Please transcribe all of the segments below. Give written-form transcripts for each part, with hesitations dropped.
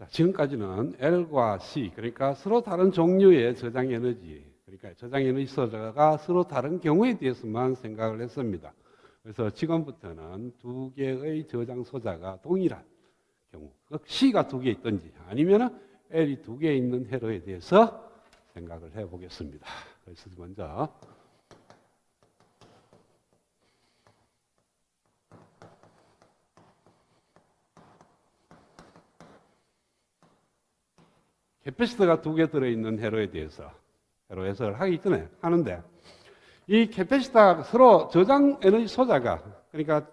자, 지금까지는 L과 C, 그러니까 서로 다른 종류의 저장 에너지, 그러니까 저장 에너지 소자가 서로 다른 경우에 대해서만 생각을 했습니다. 그래서 지금부터는 두 개의 저장 소자가 동일한 경우, C가 두 개 있든지 아니면 L이 두 개 있는 회로에 대해서 생각을 해 보겠습니다. 그래서 먼저 캐패시터가 두 개 들어있는 회로에 대해서 회로 해석을 하기 전에 하는데, 이 캐패시터가 서로 저장 에너지 소자가, 그러니까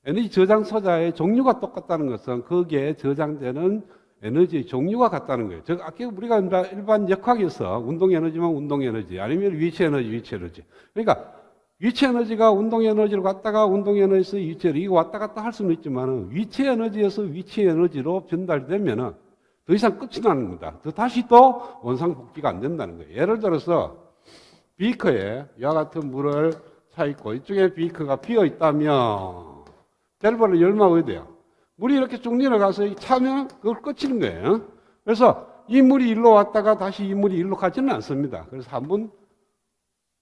에너지 저장 소자의 종류가 똑같다는 것은 거기에 저장되는 에너지의 종류가 같다는 거예요. 즉, 아까 우리가 일반 역학에서 운동 에너지면 운동 에너지, 아니면 위치 에너지, 위치 에너지. 그러니까 위치 에너지가 운동 에너지로 갔다가 운동 에너지에서 위치 에너지, 이거 왔다 갔다 할 수는 있지만 위치 에너지에서 위치 에너지로 변달되면은 더 이상 끝이 나는 겁니다. 다시 또 원상복귀가 안 된다는 거예요. 예를 들어서 비커에 이와 같은 물을 차 있고 이쪽에 비커가 비어 있다면 밸브를 열면 어디 돼요? 물이 이렇게 쭉 내려가서 차면 그걸 끝이는 거예요. 그래서 이 물이 일로 왔다가 다시 이 물이 일로 가지는 않습니다. 그래서 한번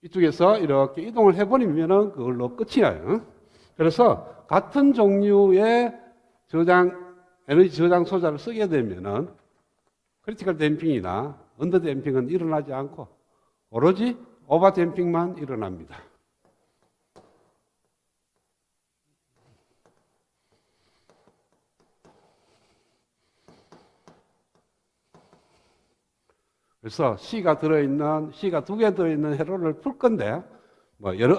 이쪽에서 이렇게 이동을 해버리면 그걸로 끝이에요. 그래서 같은 종류의 에너지 저장 소자를 쓰게 되면은 크리티컬 댐핑이나 언더 댐핑은 일어나지 않고 오로지 오버 댐핑만 일어납니다. 그래서 C가 두 개 들어있는 회로를 풀 건데,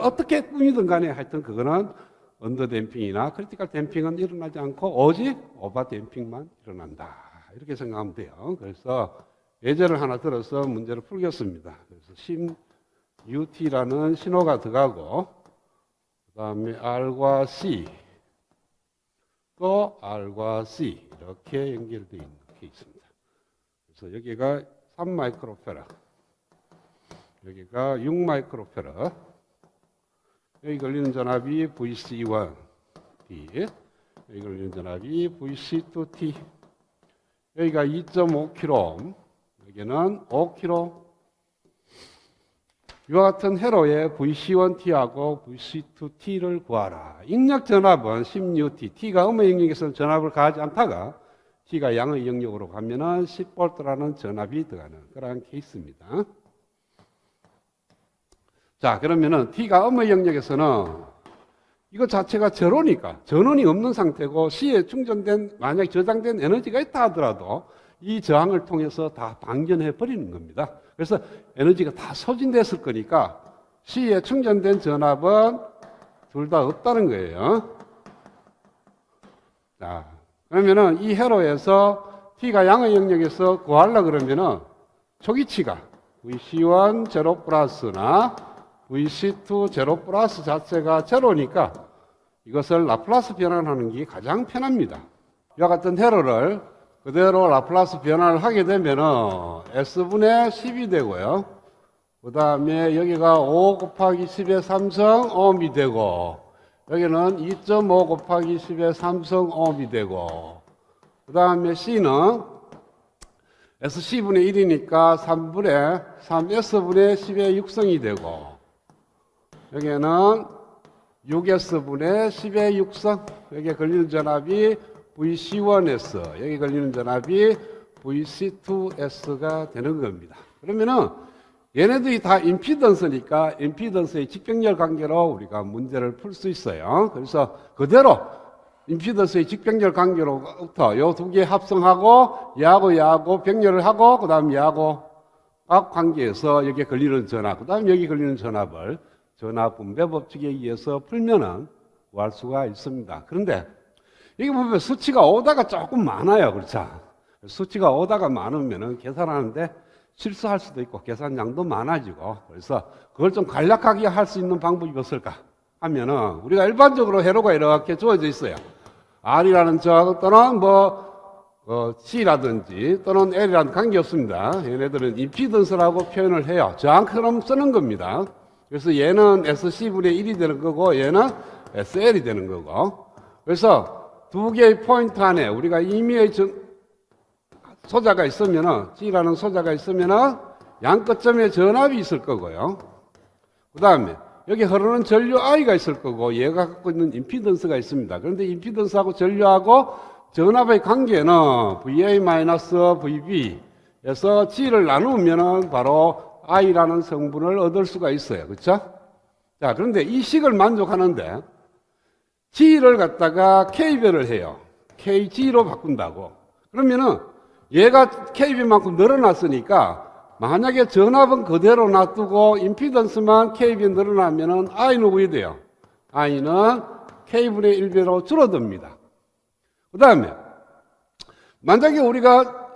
어떻게 꾸미든 간에 하여튼 그거는 언더 댐핑이나 크리티컬 댐핑은 일어나지 않고 오직 오버 댐핑만 일어난다. 이렇게 생각하면 돼요. 그래서 예제를 하나 들어서 문제를 풀겠습니다. 그래서 UT라는 신호가 들어가고, 그 다음에 R과 C, 또 R과 C 이렇게 연결되어 있는 게 있습니다. 그래서 여기가 3 마이크로페라, 여기가 6 마이크로페라, 여기 걸리는 전압이 VC1T, 여기 걸리는 전압이 VC2T, 여기가 2.5kΩ, 여기는 5kΩ. 이와 같은 회로의 VC1T하고 VC2T를 구하라. 입력 전압은 16T, T가 음의 영역에서는 전압을 가하지 않다가 T가 양의 영역으로 가면은 10V라는 전압이 들어가는 그러한 케이스입니다. 자, 그러면은 T가 음의 영역에서는 이거 자체가 제로니까 전원이 없는 상태고 C에 만약 저장된 에너지가 있다 하더라도 이 저항을 통해서 다 방전해 버리는 겁니다. 그래서 에너지가 다 소진됐을 거니까 C에 충전된 전압은 둘 다 없다는 거예요. 자, 그러면은 이 회로에서 T가 양의 영역에서 구하려고 그러면은 초기치가 VC1 제로 플러스나 VC2 제로 플러스 자체가 제로니까 이것을 라플라스 변환하는 게 가장 편합니다. 이와 같은 회로를 그대로 라플라스 변환을 하게 되면은 S분의 10이 되고요. 그 다음에 여기가 5 곱하기 10의 3성 ohm이 되고, 여기는 2.5 곱하기 10의 3성 ohm이 되고, 그 다음에 C는 SC분의 1이니까 3S분의 10의 6성이 되고, 여기에는 6S분의 10의 6성, 여기에 걸리는 전압이 VC1S, 여기 걸리는 전압이 VC2S가 되는 겁니다. 그러면은 얘네들이 다 임피던스니까 임피던스의 직병렬 관계로 우리가 문제를 풀 수 있어요. 그래서 그대로 임피던스의 직병렬 관계로부터 요 두 개 합성하고 얘하고 병렬을 하고 그 다음 얘하고 각 관계에서 여기에 걸리는 전압, 그 다음 여기 걸리는 전압을 전압 분배 법칙에 의해서 풀면은 구할 수가 있습니다. 그런데 이게 보면 수치가 오다가 조금 많아요. 그렇죠? 수치가 오다가 많으면은 계산하는데 실수할 수도 있고 계산량도 많아지고, 그래서 그걸 좀 간략하게 할 수 있는 방법이 없을까 하면은 우리가 일반적으로 회로가 이렇게 주어져 있어요. R이라는 저하고 또는 C라든지 또는 L이라는 관계 없습니다. 얘네들은 임피던스라고 표현을 해요. 저항처럼 쓰는 겁니다. 그래서 얘는 SC분의 1이 되는 거고 얘는 SL이 되는 거고, 그래서 두 개의 포인트 안에 우리가 임의의 소자가 있으면은, G라는 소자가 있으면은 양 끝점에 전압이 있을 거고요. 그 다음에 여기 흐르는 전류 I가 있을 거고 얘가 갖고 있는 임피던스가 있습니다. 그런데 임피던스하고 전류하고 전압의 관계는 VA-VB에서 G를 나누면은 바로 I라는 성분을 얻을 수가 있어요. 그렇죠? 자, 그런데 이 식을 만족하는데 G를 갖다가 K별을 해요. KG로 바꾼다고. 그러면은 얘가 KB만큼 늘어났으니까 만약에 전압은 그대로 놔두고 임피던스만 K비 늘어나면은 I는 어떻게 돼요? I는 K분의 1배로 줄어듭니다. 그 다음에 만약에 우리가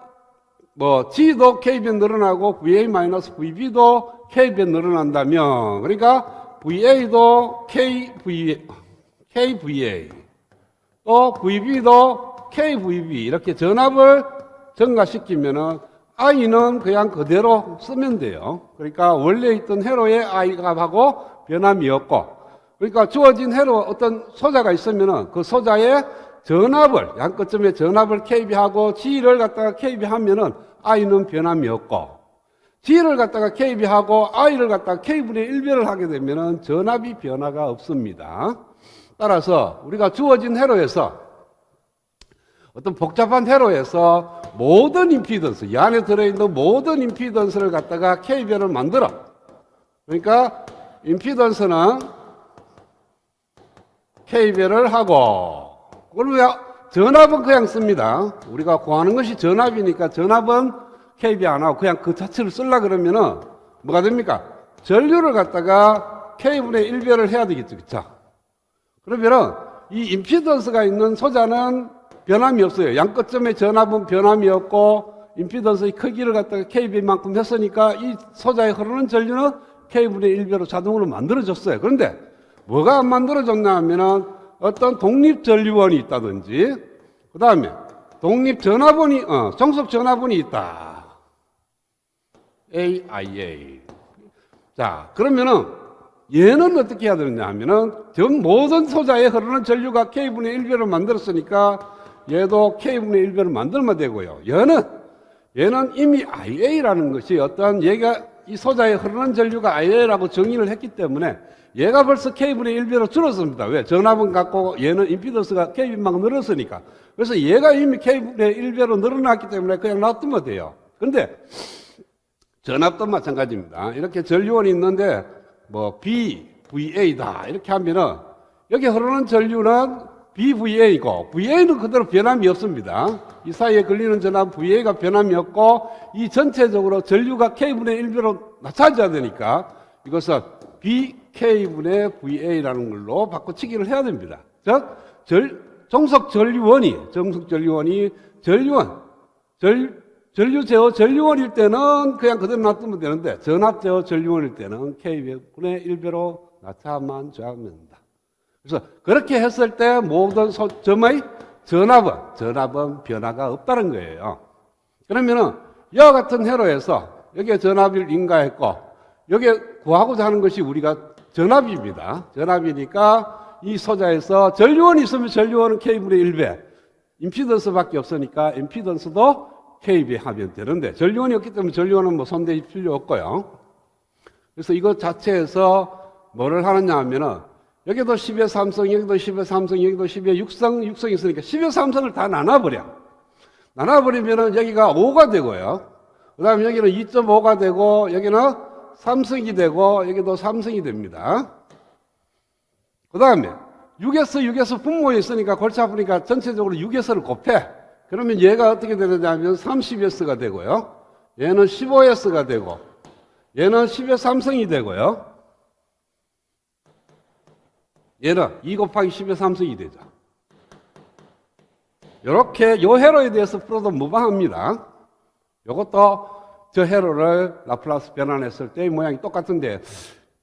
G도 K비 늘어나고 VA-VB도 K비 늘어난다면 그러니까 VA도 KVA 또 VB도 KVB 이렇게 전압을 증가시키면은 I는 그냥 그대로 쓰면 돼요. 그러니까 원래 있던 회로의 I 값하고 변함이 없고, 그러니까 주어진 회로 어떤 소자가 있으면은 그 소자의 전압을, 양 끝점에 전압을 KB하고 G를 갖다가 KB하면은 I는 변함이 없고, G를 갖다가 KB하고 I를 갖다가 K분의 1배를 하게 되면은 전압이 변화가 없습니다. 따라서 우리가 주어진 회로에서 어떤 복잡한 회로에서 모든 임피던스, 이 안에 들어있는 모든 임피던스를 갖다가 K별을 만들어. 그러니까 임피던스는 K별을 하고, 그러면 전압은 그냥 씁니다. 우리가 구하는 것이 전압이니까 전압은 KB 안 하고 그냥 그 자체를 쓰려 그러면은 뭐가 됩니까? 전류를 갖다가 K분의 1별을 해야 되겠죠. 그쵸? 그러면은 이 임피던스가 있는 소자는 변함이 없어요. 양 끝점의 전압은 변함이 없고 임피던스의 크기를 갖다가 KB만큼 했으니까 이 소자에 흐르는 전류는 K분의 1배로 자동으로 만들어졌어요. 그런데 뭐가 안 만들어졌냐 하면은 어떤 독립전류원이 있다든지 그 다음에 독립전화번이 정속전화번이 있다. AIA. 자, 그러면은 얘는 어떻게 해야 되느냐 하면은 전 모든 소자에 흐르는 전류가 K분의 1배로 만들었으니까 얘도 K분의 1배로 만들면 되고요. 얘는 이미 IA라는 것이 어떤 얘가 이 소자에 흐르는 전류가 IA라고 정의를 했기 때문에 얘가 벌써 K분의 1배로 줄었습니다. 왜? 전압은 같고 얘는 임피던스가 K분만큼 늘었으니까. 그래서 얘가 이미 K분의 1배로 늘어났기 때문에 그냥 놔두면 돼요. 그런데 전압도 마찬가지입니다. 이렇게 전류원이 있는데 BVA다 이렇게 하면은 여기 흐르는 전류는 BVA이고 VA는 그대로 변함이 없습니다. 이 사이에 걸리는 전압 VA가 변함이 없고 이 전체적으로 전류가 K분의 1배로 낮춰져야 되니까 이것은 BK분의 VA라는 걸로 바꿔치기를 해야 됩니다. 즉 정속전류원이 전류 제어 전류원일 때는 그냥 그대로 놔두면 되는데 전압 제어 전류원일 때는 K분의 1배로 낮춰만 줘야 합니다. 그래서 그렇게 했을 때 모든 점의 전압은 변화가 없다는 거예요. 그러면은 이와 같은 회로에서 여기에 전압을 인가했고 여기에 구하고자 하는 것이 우리가 전압입니다. 전압이니까 이 소자에서 전류원이 있으면 전류원은 K분의 1배 임피던스밖에 없으니까 임피던스도 KB 하면 되는데 전류원이 없기 때문에 전류원은 손댈 필요 없고요. 그래서 이것 자체에서 뭐를 하느냐 하면은 여기도 10의 3성, 여기도 10의 3성, 여기도 10의 6성이 있으니까 10의 3성을 다 나눠버려. 나눠버리면은 여기가 5가 되고요. 그 다음에 여기는 2.5가 되고, 여기는 3성이 되고, 여기도 3성이 됩니다. 그 다음에 6에서 분모에 있으니까 골치 아프니까 전체적으로 6에서를 곱해. 그러면 얘가 어떻게 되느냐 하면 30S가 되고요. 얘는 15S가 되고, 얘는 10의 3성이 되고요. 얘는 2 곱하기 10의 3성이 되죠. 이렇게 요 회로에 대해서 풀어도 무방합니다. 요것도 저 회로를 라플라스 변환했을 때의 모양이 똑같은데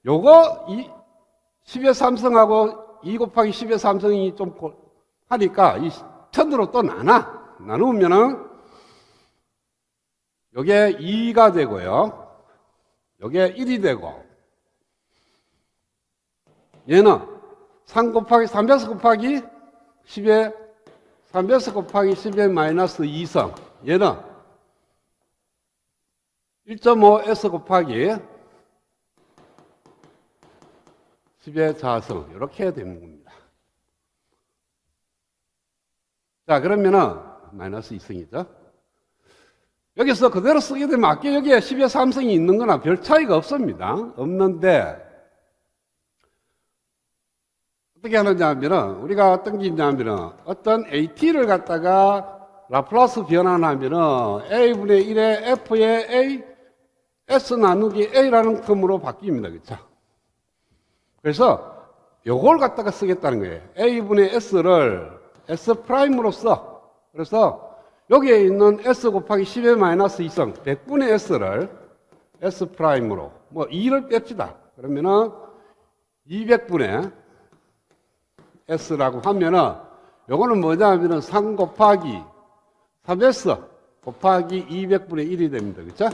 요거 10의 3성하고 2 곱하기 10의 3성이 좀 하니까 이 편으로 또 나누면은 요게 2가 되고요. 요게 1이 되고 얘는 3배수 곱하기 10의 마이너스 2성. 얘는 1.5S 곱하기 10의 자성 이렇게 되는 겁니다. 자, 그러면은 마이너스 2승이죠. 여기서 그대로 쓰게 되면 아까 여기에 10의 3승이 있는 거나 별 차이가 없습니다. 없는데 어떻게 하느냐 하면은 우리가 어떤 게 있냐면은 어떤 AT를 갖다가 라플라스 변환하면은 A분의 1의 F의 A S 나누기 A라는 텀으로 바뀝니다. 그렇죠? 그래서 요걸 갖다가 쓰겠다는 거예요. A분의 S를 S 프라임으로 써. 그래서 여기에 있는 S 곱하기 10의 마이너스 2성 100분의 S를 S 프라임으로 뭐 2를 뺍시다. 그러면은 200분의 S라고 하면은 요거는 뭐냐 하면은 3 곱하기 3S 곱하기 200분의 1이 됩니다. 그렇죠?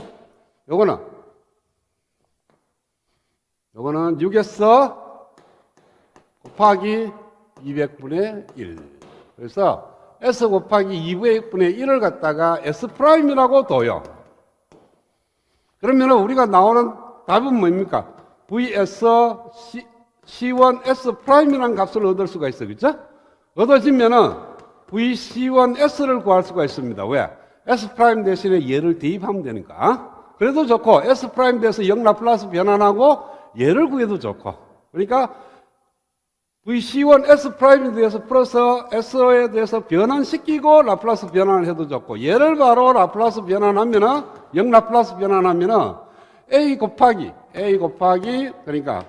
요거는 6S 곱하기 200분의 1. 그래서 S 곱하기 200분의 1을 갖다가 S 프라임이라고 둬요. 그러면 우리가 나오는 답은 뭡니까? VS C1S 프라임이라는 값을 얻을 수가 있어요. 그렇죠? 얻어지면은 VC1S를 구할 수가 있습니다. 왜? S 프라임 대신에 얘를 대입하면 되니까. 그래도 좋고 S 프라임 대해서 0 라플라스 변환하고 얘를 구해도 좋고. 그러니까 VC1S 프라임에 대해서 플러스 S에 대해서 변환시키고 라플라스 변환을 해도 좋고 얘를 바로 라플라스 변환하면은 0 라플라스 변환하면은 A 곱하기 그러니까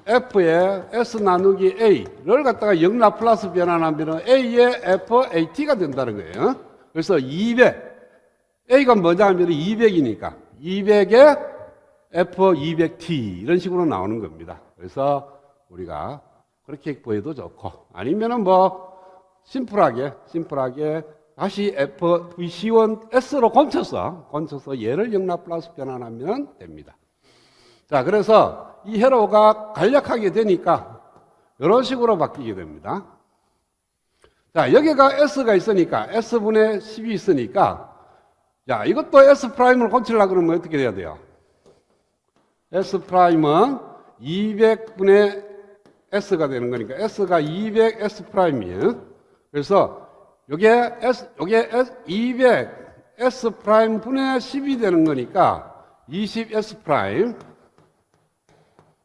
F의 S 나누기 A를 갖다가 0 라플라스 변환하면은 A의 FAT가 된다는 거예요. 그래서 200 A가 뭐냐 하면 200이니까 200에 F200T 이런 식으로 나오는 겁니다. 그래서 우리가 그렇게 구해도 좋고 아니면은 뭐 심플하게 다시 VC1S로 건쳐서 얘를 0 라플라스 변환하면 됩니다. 자, 그래서 이 회로가 간략하게 되니까 이런 식으로 바뀌게 됩니다. 자, 여기가 S가 있으니까 S분의 10이 있으니까 자, 이것도 S 프라임을 고치려고 그러면 어떻게 돼야 돼요? S 프라임은 200분의 S가 되는 거니까 S가 200 S 프라임이에요. 그래서 요게 200 S 프라임 분의 10이 되는 거니까 20 S 프라임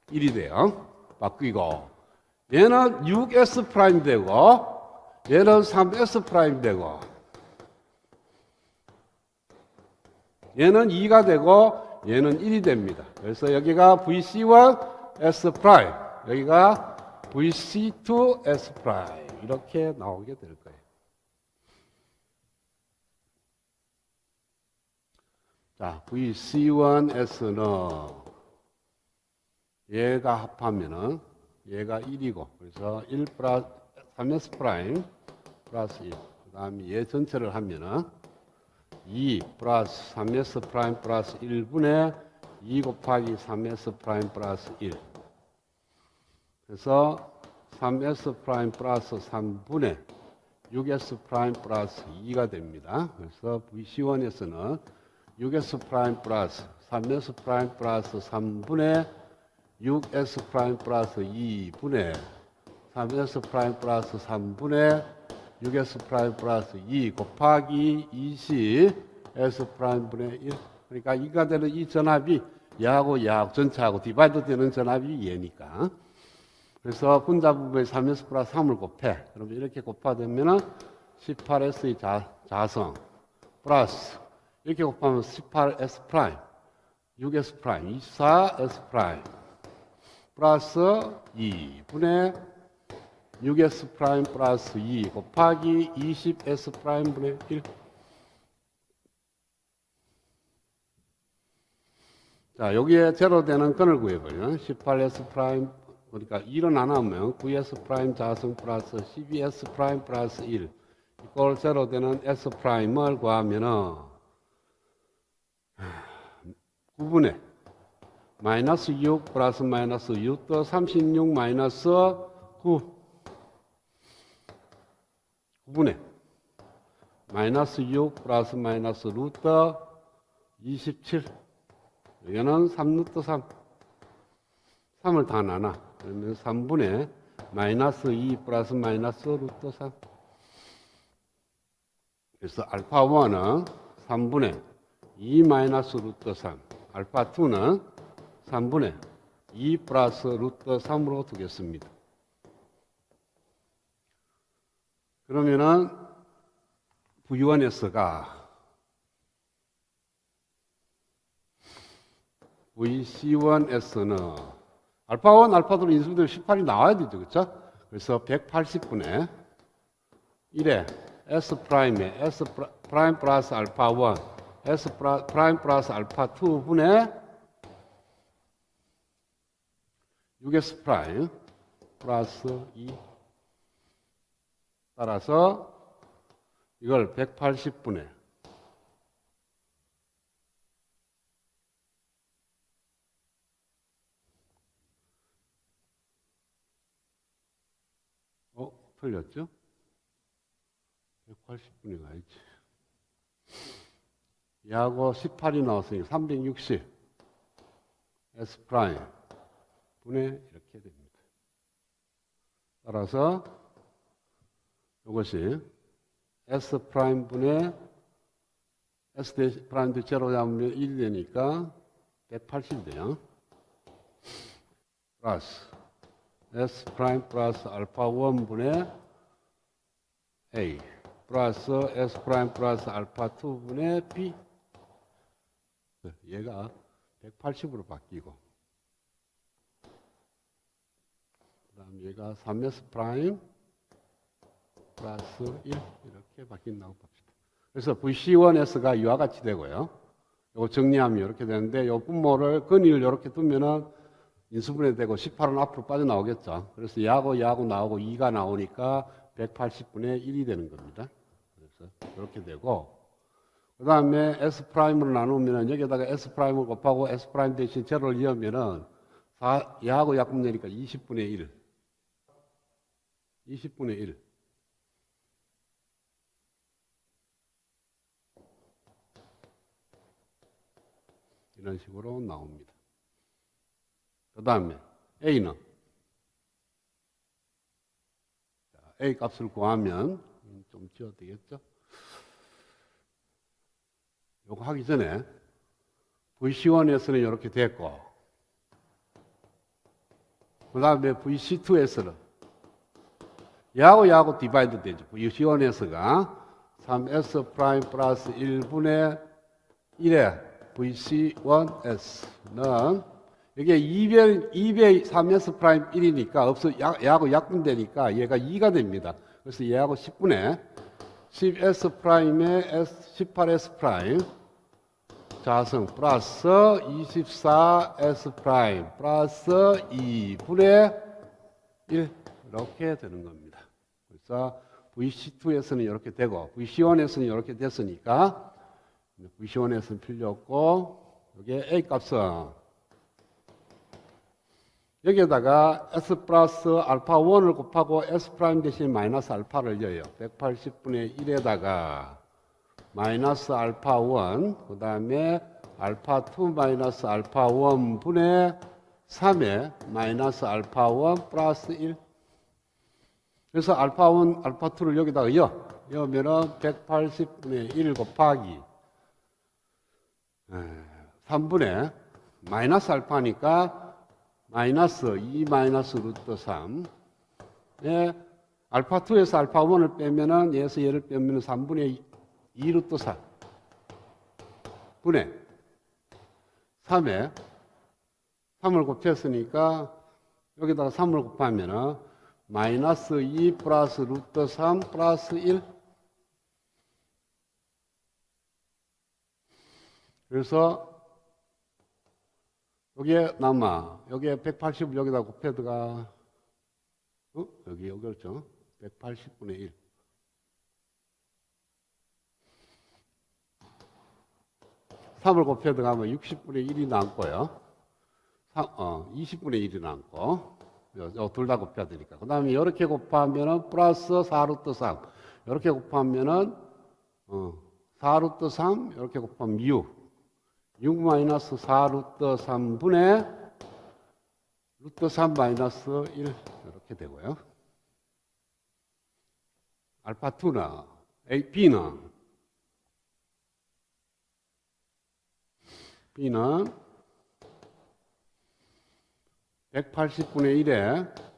1이 돼요. 바뀌고 얘는 6 S 프라임 되고 얘는 3 S 프라임 되고 얘는 2가 되고 얘는 1이 됩니다. 그래서 여기가 VC1 S 프라임, 여기가 VC2 S 프라임 이렇게 나오게 될 거예요. 자, VC1 S는 얘가 합하면은 얘가 1이고 그래서 1 플러스 3S 프라임 플러스 1. 그다음에 얘 전체를 하면은 2 플러스 3S 프라임 플러스 1분의 2 곱하기 3S 프라임 플러스 1. 그래서 3S 프라임 플러스 3분의 6S 프라임 플러스 2가 됩니다. 그래서 VC1에서는 6S 프라임 플러스 3S 프라임 플러스 3분의 6S 프라임 플러스 2분의 3S 프라임 플러스 3분의 6S 프라임 플러스 2 곱하기 20 S 프라임 분의 1. 그러니까 2가 되는 이 전압이 얘하고 전체하고 디바이드 되는 전압이 얘니까. 그래서 분자 부분에 3S 플러스 3을 곱해. 그러면 이렇게 곱하되면은 18S의 자성 플러스 이렇게 곱하면 18S 프라임 6S 프라임 24S 프라임 플러스 2분의 6S 프라임 플러스 2 곱하기 20S 프라임 분의 1. 자, 여기에 제로 되는 건을 구해버려요. 18S 프라임, 그러니까 1은 안 하면 9S 프라임 자성 플러스 12S 프라임 플러스 1. 이걸 제로 되는 S 프라임을 구하면은 9분의 마이너스 6 플러스 마이너스 6 더 36 마이너스 9. 9분의 마이너스 6 플러스 마이너스 루트 27. 여기는 3 루트 3. 3을 다 나눠. 그러면 3분의 마이너스 2 플러스 마이너스 루트 3. 그래서 알파 1은 3분의 2 마이너스 루트 3. 알파 2는 3분의 2 플러스 루트 3으로 두겠습니다. 그러면은 V1S가 VC1S는 알파 1, 알파 2로 인수분해 18이 나와야 되죠. 그렇죠? 그래서 180분의 1에 S 프라임에 S 프라임 플러스 알파 1, S 프라임 플러스 알파 2 분의 6S 프라임 플러스 2. 따라서 이걸 180분의 틀렸죠? 180분이 가야지. 얘하고 18이 나왔으니 360 S 프라임 분의 이렇게 됩니다. 따라서 이것이 S 프라임 분의 S 프라임도 제로 잡으면 1이 되니까 180 돼요. 플러스 S 프라임 플러스 알파 1 분의 A 플러스 S 프라임 플러스 알파 2 분의 B. 얘가 180으로 바뀌고, 그 다음 얘가 3S 프라임 플러스 1 이렇게 바뀐다고 봅시다. 그래서 VC1S가 이와 같이 되고요. 이거 정리하면 이렇게 되는데, 이 분모를 근위를 이렇게 두면은 인수분해 되고 18은 앞으로 빠져나오겠죠. 그래서 얘하고 나오고 2가 나오니까 180분의 1이 되는 겁니다. 그래서 이렇게 되고, 그 다음에 S 프라임으로 나누면 여기다가 S 프라임을 곱하고 S 프라임 대신 제로를 이으면은 얘하고 약분 내니까 20분의 1. 20분의 1. 이런 식으로 나옵니다. 그 다음에 A는 A 값을 구하면 좀 지어도 되겠죠? 요거 하기 전에 VC1S는 이렇게 됐고, 그 다음에 VC2S는 얘하고 디바이드 되죠. VC1S가 3S 프라임 플러스 1분의 1에 VC1S는 여기에 2배 3S 프라임 1이니까 얘하고 약분되니까 얘가 2가 됩니다. 그래서 얘하고 10분의 10S 프라임에 18S 프라임 자승 플러스 24S 프라임 플러스 2분의 1 이렇게 되는 겁니다. 그래서 VC2S는 이렇게 되고 VC1S는 이렇게 됐으니까 VC1S는 필요 없고, 여기에 A 값은 여기에다가 S 플러스 알파 1을 곱하고 S 프라임 대신 마이너스 알파를 넣어요. 180분의 1에다가 마이너스 알파 1, 그 다음에 알파 2 마이너스 알파 1 분의 3에 마이너스 알파 1 플러스 1. 그래서 알파 1, 알파 2를 여기다가 넣으면은 180분의 1 곱하기 3분의 마이너스 알파니까 마이너스 2 마이너스 루트 3에 알파 2에서 알파 1을 빼면은 얘에서 얘를 빼면은 3분의 2 루트 4 분의 3에 3을 곱했으니까 여기다가 3을 곱하면은 마이너스 2 플러스 루트 3 플러스 1. 그래서 여기에 남아. 여기에 180을 여기다 곱해다가 여기 그렇죠. 180분의 1. (3을) 곱해 들어가면 60분의 1이 남고요. 20분의 1이 남고, 둘 다 곱해야 되니까. 그 다음에 이렇게 곱하면은 플러스 4루트 3. 이렇게 곱하면은 4 루트 3 이렇게 곱하면 6 마이너스 4 루트 3분의 루트 3 마이너스 1 이렇게 되고요. 알파 2는 B는 180분의 1에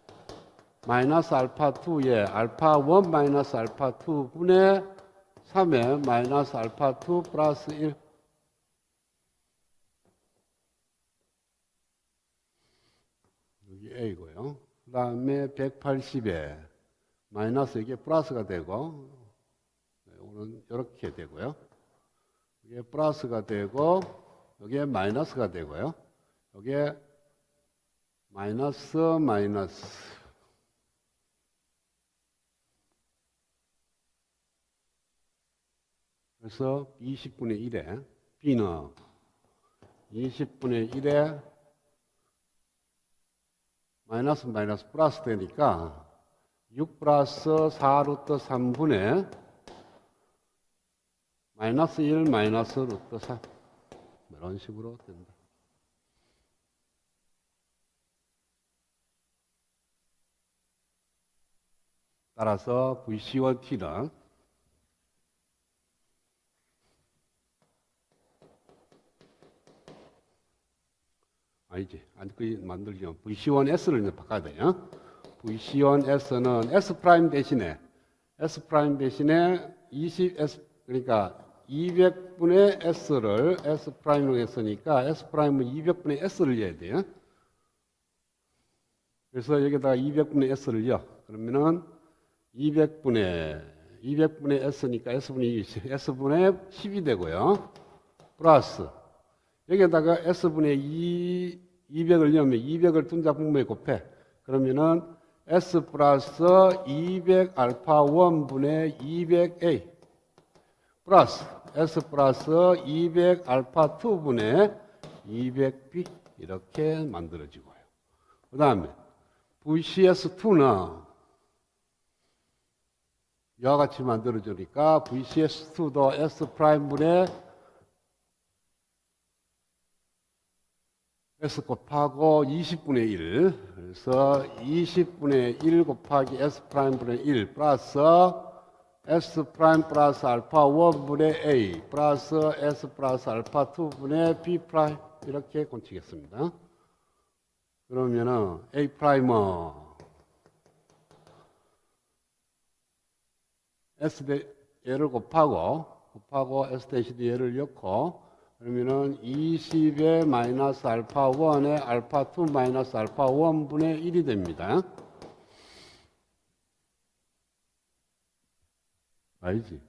마이너스 알파 2에 알파 1 마이너스 알파 2분의 3에 마이너스 알파 2 플러스 1. 여기 A고요. 그 다음에 180에 마이너스 이게 플러스가 되고, 이거는 이렇게 되고요. 이게 플러스가 되고, 여기에 마이너스가 되고요. 여기에 마이너스 마이너스. 그래서 20분의 1에 B는 20분의 1에 마이너스 마이너스 플러스 되니까 6 플러스 4 루트 3분의 마이너스 1 마이너스 루트 3 이런 식으로 된다. 따라서 VC1T는 아니지. 그 만들려면 VC1S를 이제 바꿔야 돼요. VC1S는 S 프라임 대신에 20S 그러니까 200분의 S를 S 프라임으로 했으니까 S 프라임은 200분의 S를 넣어야 돼요. 그래서 여기다가 200분의 S를 넣어. 그러면은 200분의 S니까 S분의 10이 되고요. 플러스 여기에다가 S분의 200을 넣으면 200을 둔자 분모에 곱해. 그러면은 S 플러스 200 알파 1분의 200A 플러스 S 플러스 200 알파 2분의 200B 이렇게 만들어지고요. 그 다음에 VCS2는 이와 같이 만들어지니까 VCS2도 S 프라임분의 S 곱하고 20분의 1 그래서 20분의 1 곱하기 S 프라임분의 1 플러스 S 프라임 플러스 알파 1분의 A 플러스 S 플러스 알파 2분의 B 프라임 이렇게 곤치겠습니다. 그러면은 A 프라임은 S 얘를 곱하고 S 대신 얘를 넣고 그러면은 20의 마이너스 알파 1의 알파 2 마이너스 알파 1분의 1이 됩니다. 알지?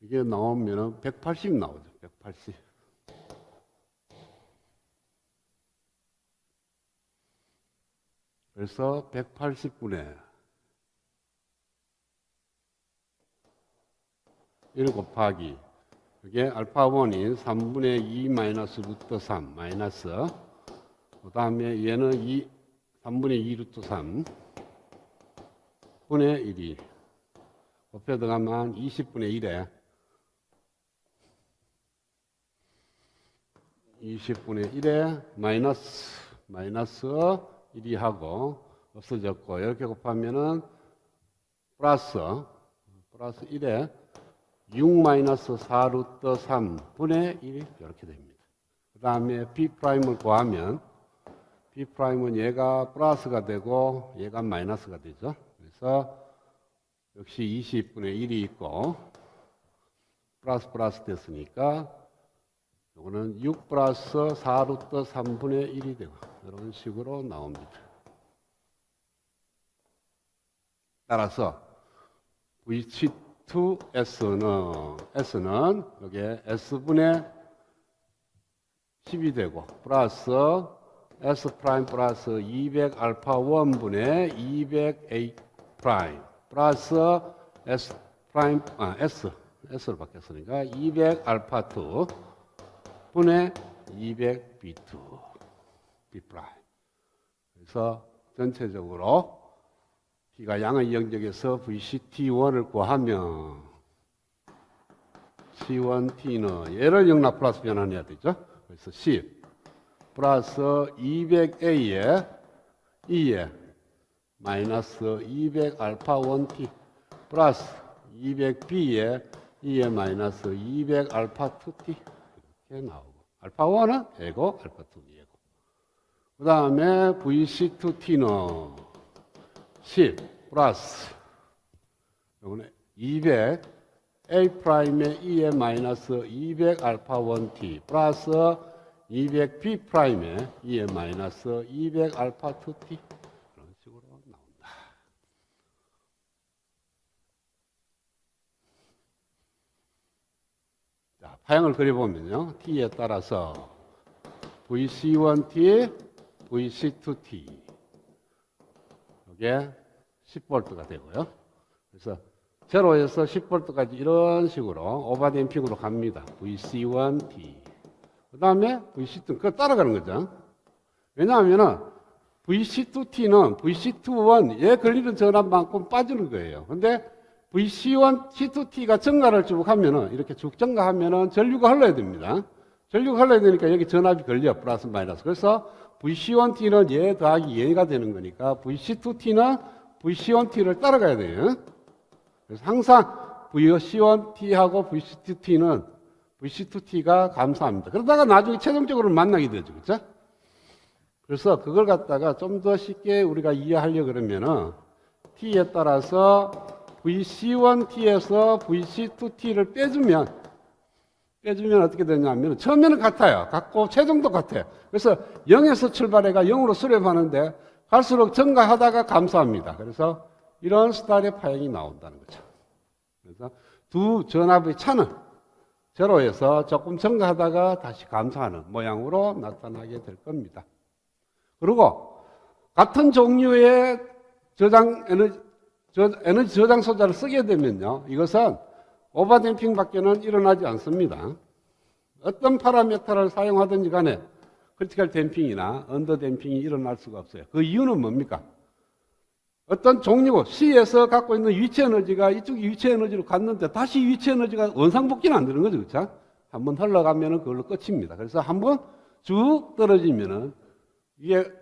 이게 나오면은 180 나오죠. 180. 그래서 180분의 1 곱하기 이게 알파 1인 3분의 2 마이너스 루트 3 마이너스 그 다음에 얘는 3분의 2 루트 3 분의 1이 곱해 들어가면 20분의 1에 20분의 1에 마이너스 1이 하고 없어졌고 이렇게 곱하면은 플러스 1에 6 마이너스 4 루트 3 분의 1 이렇게 됩니다. 그 다음에 B 프라임을 구하면 B 프라임은 얘가 플러스가 되고 얘가 마이너스가 되죠. 그래서 역시 20분의 1이 있고 플러스 됐으니까 이거는 6 플러스 4 루트 3분의 1이 되고 이런 식으로 나옵니다. 따라서 S는 여기에 S분의 10이 되고 플러스 S 프라임 플러스 200 알파 1분의 200 A 프라임 플러스 S 프라임 S로 바뀌었으니까 200 알파 2 분의 200 B2 B 프라임. 그래서 전체적으로 P가 양의 영역에서 VCT1을 구하면 VC1T는 얘를 0 라플라스 변환해야 되죠. 그래서 10 플러스 200A에 E에 마이너스 200 알파 1T 플러스 200B에 E에 마이너스 200 알파 2T 이렇게 나오고 알파 1은 A고 알파 2는 얘고 그 다음에 VC2T는 10 플러스 요거는 200 A 프라임에 E에 마이너스 200 알파 1T 플러스 200 B 프라임에 E에 마이너스 200 알파 2T 이런 식으로 나온다. 자, 파형을 그려보면요. T에 따라서 VC1T, VC2T 이게 10V가 되고요. 그래서 0에서 10V까지 이런 식으로 오버댐핑으로 갑니다. VC1T. 그 다음에 VC2, 그거 따라가는 거죠. 왜냐하면 VC2T는 VC21, 얘 걸리는 전압만큼 빠지는 거예요. 근데 VC1, C2T가 증가를 쭉 하면은, 이렇게 쭉 증가하면은 전류가 흘러야 됩니다. 전류가 흘러야 되니까 여기 전압이 걸려, 플러스 마이너스. 그래서 VC1T는 얘 더하기 얘가 되는 거니까 VC2T는 VC1T를 따라가야 돼요. 그래서 항상 VC1T하고 VC2T는 VC2T가 감소합니다. 그러다가 나중에 최종적으로 만나게 되죠. 그렇죠? 그래서 그걸 갖다가 좀 더 쉽게 우리가 이해하려고 그러면은 T에 따라서 VC1T에서 VC2T를 빼주면 어떻게 되냐면 처음에는 같아요. 같고 최종도 같아요. 그래서 0에서 출발해가 0으로 수렴하는데 갈수록 증가하다가 감소합니다. 그래서 이런 스타일의 파형이 나온다는 거죠. 그래서 두 전압의 차는 제로에서 조금 증가하다가 다시 감소하는 모양으로 나타나게 될 겁니다. 그리고 같은 종류의 에너지 저장 소자를 쓰게 되면요. 이것은 오버댐핑 밖에는 일어나지 않습니다. 어떤 파라미터를 사용하든지 간에 크리티컬 댐핑이나 언더 댐핑이 일어날 수가 없어요. 그 이유는 뭡니까? 어떤 종류고 C에서 갖고 있는 위치 에너지가 이쪽이 위치 에너지로 갔는데 다시 위치 에너지가 원상복귀는 안 되는 거죠. 그렇죠? 한번 흘러가면은 그걸로 끝입니다. 그래서 한번 쭉 떨어지면은 이게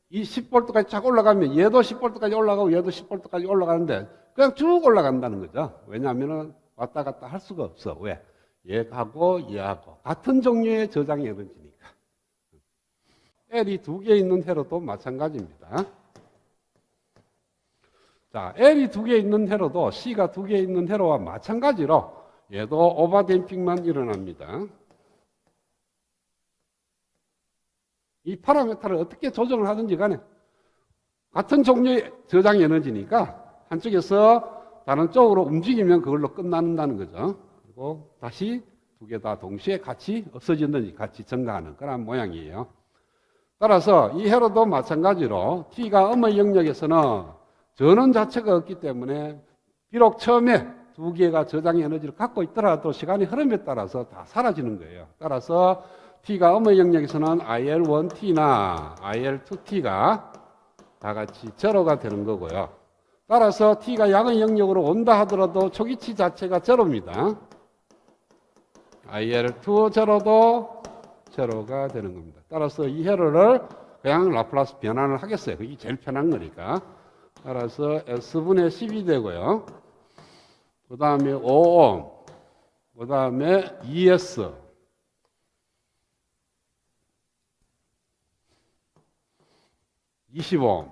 이 10V까지 쫙 올라가면 얘도 10V까지 올라가고 얘도 10V까지 올라가는데 그냥 쭉 올라간다는 거죠. 왜냐하면은 왔다 갔다 할 수가 없어. 왜? 얘하고 얘하고 같은 종류의 저장 에너지니까. L이 두 개 있는 회로도 마찬가지입니다. 자, L이 두 개 있는 회로도 C가 두 개 있는 회로와 마찬가지로 얘도 오버댐핑만 일어납니다. 이 파라미터를 어떻게 조정을 하든지 간에 같은 종류의 저장 에너지니까 한쪽에서 다른 쪽으로 움직이면 그걸로 끝난다는 거죠. 그리고 다시 두 개 다 동시에 같이 없어지든지 같이 증가하는 그런 모양이에요. 따라서 이 회로도 마찬가지로 T가 음의 영역에서는 전원 자체가 없기 때문에 비록 처음에 두 개가 저장 에너지를 갖고 있더라도 시간이 흐름에 따라서 다 사라지는 거예요. 따라서 T가 음의 영역에서는 IL1T나 IL2T가 다 같이 제로가 되는 거고요. 따라서 T가 양의 영역으로 온다 하더라도 초기치 자체가 제로입니다. IL2 제로도 제로가 되는 겁니다. 따라서 이 회로를 그냥 라플라스 변환을 하겠어요. 그게 제일 편한 거니까. 따라서 S분의 10이 되고요. 그 다음에 5옴, 그 다음에 ES, 20옴,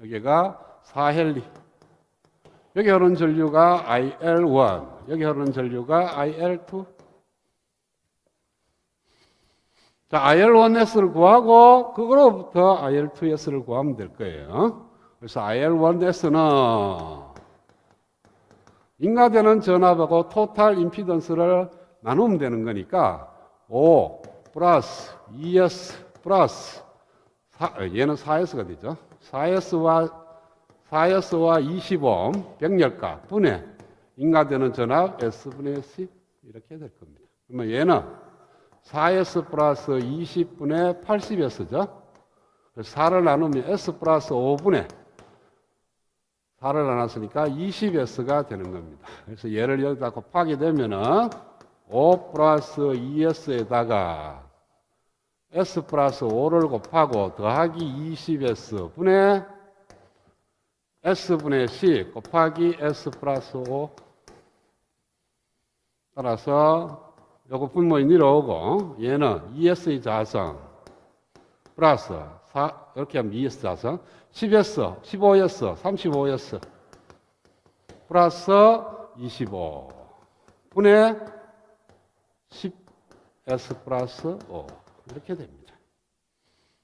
여기가 4헬리, 여기 흐르는 전류가 IL1, 여기 흐르는 전류가 IL2. 자, IL1S를 구하고 그거로부터 IL2S를 구하면 될 거예요. 그래서 IL1S는 인가되는 전압하고 토탈 임피던스를 나누면 되는 거니까 5 플러스 2S 플러스 얘는 4S가 되죠. 4S와 20옴 병렬가 분의 인가되는 전압 S분의 C 이렇게 될 겁니다. 그러면 얘는 4S 플러스 20분의 80S죠. 4를 나누면 S 플러스 5분의 4를 나눴으니까 20S가 되는 겁니다. 그래서 얘를 여기다 곱하게 되면은 5 플러스 2S에다가 S 플러스 5를 곱하고 더하기 20S 분의 S분의 C 곱하기 S 플러스 5 따라서 요거 분모에 내려오고 얘는 2S의 자성 플러스 4 이렇게 하면 2S 자성 10S, 15S, 35S 플러스 25 분의 10S 플러스 5 이렇게 됩니다.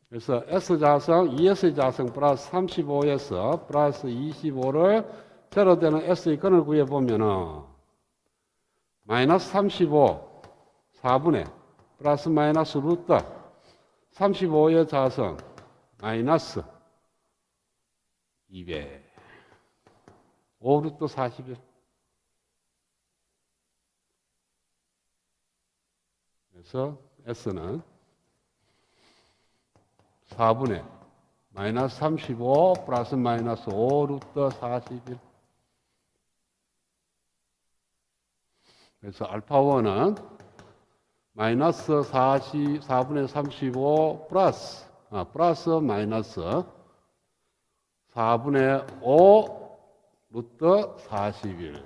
그래서 S자성, 2S의 자성 플러스 35S 플러스 25를 제로 되는 S의 근을 구해보면은 마이너스 35 4분의 플러스 마이너스 루트 35의 자성 마이너스 200 5 루트 41 그래서 S는 4분의 마이너스 35 플러스 마이너스 5 루트 41 그래서 알파1은 마이너스 4분의 35 플러스 마이너스 4분의 5 루트 41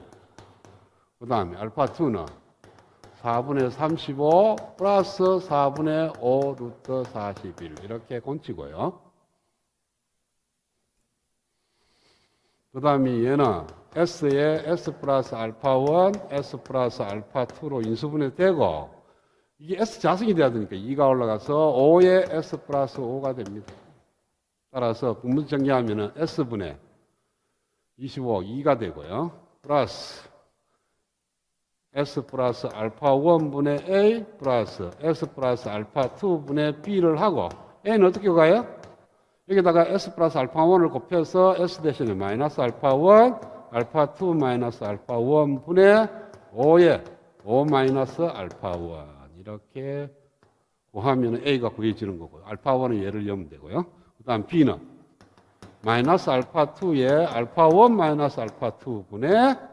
그 다음에 알파2는 4분의 35 플러스 4분의 5 루트 41 이렇게 곤치고요. 그 다음에 얘는 S에 S 플러스 알파1, S 플러스 알파2로 인수분해되고 이게 S 자성이 돼야 되니까 2가 올라가서 5에 S 플러스 5가 됩니다. 따라서 분모식 정리하면 S분의 25, 2가 되고요. 플러스 S 플러스 알파1분의 A 플러스 S 플러스 알파2분의 B를 하고 A는 어떻게 가요? 여기다가 S 플러스 알파1을 곱해서 S 대신에 마이너스 알파1, 알파2 마이너스 알파1분의 5에 5 마이너스 알파1 이렇게 구하면 A가 구해지는 거고요. 알파1은 얘를 넣으면 되고요. 그 다음 B는 마이너스 알파2에 알파1 마이너스 알파2분의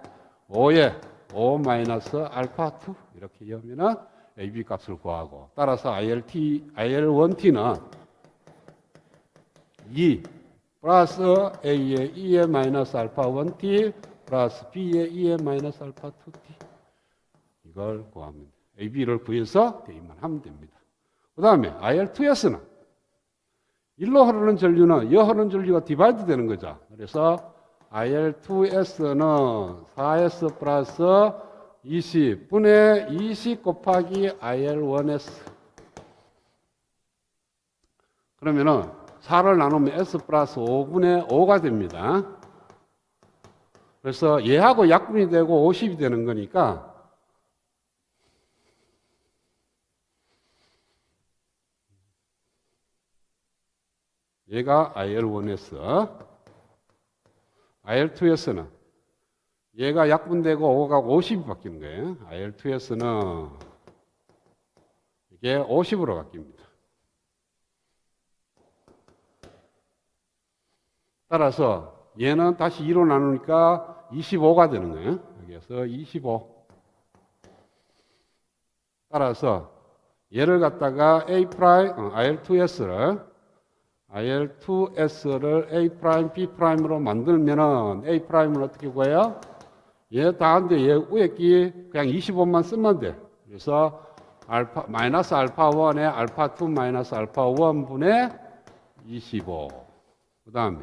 5에 5 마이너스 알파2 이렇게 넣으면 AB 값을 구하고 따라서 IL1T는 2 플러스 A의 2의 마이너스 알파1T 플러스 B의 2의 마이너스 알파2T 이걸 구합니다. AB를 구해서 대입만 하면 됩니다. 그 다음에 IL2S는 일로 흐르는 전류는 여 흐르는 전류가 디바이드 되는 거죠. 그래서 IL2S는 4S 플러스 20분의 20 곱하기 IL1S 그러면은 4를 나누면 S 플러스 5분의 5가 됩니다. 그래서 얘하고 약분이 되고 50이 되는 거니까 얘가 IL1S IL2S는 얘가 약분되고 5가 50이 바뀌는 거예요. IL2S는 이게 50으로 바뀝니다. 따라서 얘는 다시 2로 나누니까 25가 되는 거예요. 여기에서 25. 따라서 얘를 갖다가 IL2S를 A 프라임, B 프라임으로 만들면은 A 프라임을 어떻게 구해요? 얘 다한데 얘 위에 끼 그냥 25만 쓰면 돼. 그래서 마이너스 알파1에 알파2 마이너스 알파1 분의 25. 그 다음에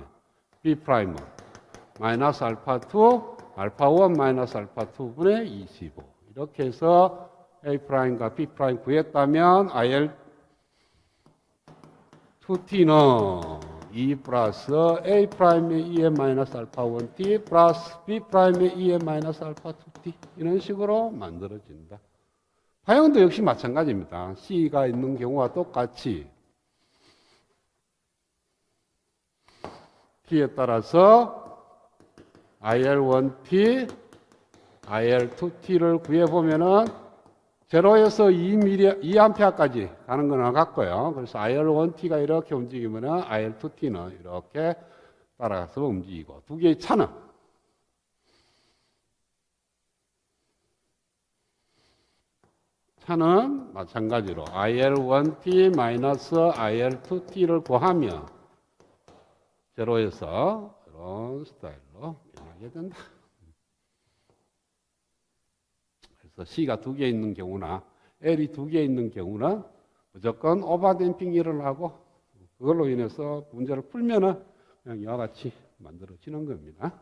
B 프라임은 마이너스 알파2 알파1 마이너스 알파2 분의 25. 이렇게 해서 A 프라임과 B 프라임 구했다면 IL2T는 2 플러스 A 프라임의 2의 마이너스 알파 1T 플러스 B 프라임의 2의 마이너스 알파 2T 이런 식으로 만들어진다. 파형도 역시 마찬가지입니다. C가 있는 경우와 똑같이 T에 따라서 IL1T, IL2T를 구해보면은 0에서 2A까지 가는 거는 같고요. 그래서 IL1T가 이렇게 움직이면은 IL2T는 이렇게 따라가서 움직이고 두 개의 차는 편은 마찬가지로 IL1t 마이너스 IL2t를 구하면 제로에서 이런 스타일로 변하게 된다. 그래서 C가 두 개 있는 경우나 L이 두 개 있는 경우는 무조건 오버댐핑 일을 하고 그걸로 인해서 문제를 풀면은 그냥 이와 같이 만들어지는 겁니다.